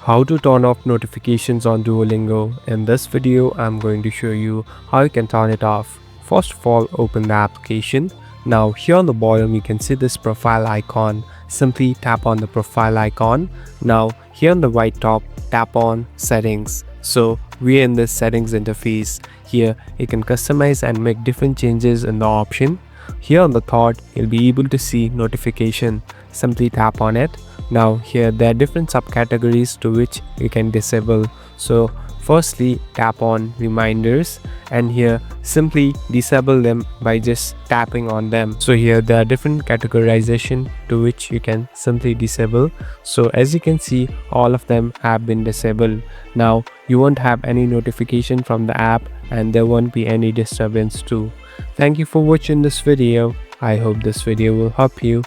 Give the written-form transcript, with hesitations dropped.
How to turn off notifications on Duolingo. In this video, I'm going to show you how you can turn it off. First of all, open the application. Now here on the bottom, you can see this profile icon. Simply tap on the profile icon. Now here on the right top, tap on settings. So we're in this settings interface. Here you can customize and make different changes in the option. Here on the third, you'll be able to see notification. Simply tap on it. Now here there are different subcategories to which you can disable. So firstly, tap on reminders, and here simply disable them by just tapping on them. So here there are different categorization to which you can simply disable. So as you can see, all of them have been disabled. Now you won't have any notification from the app, and there won't be any disturbance too. Thank you for watching this video. I hope this video will help you.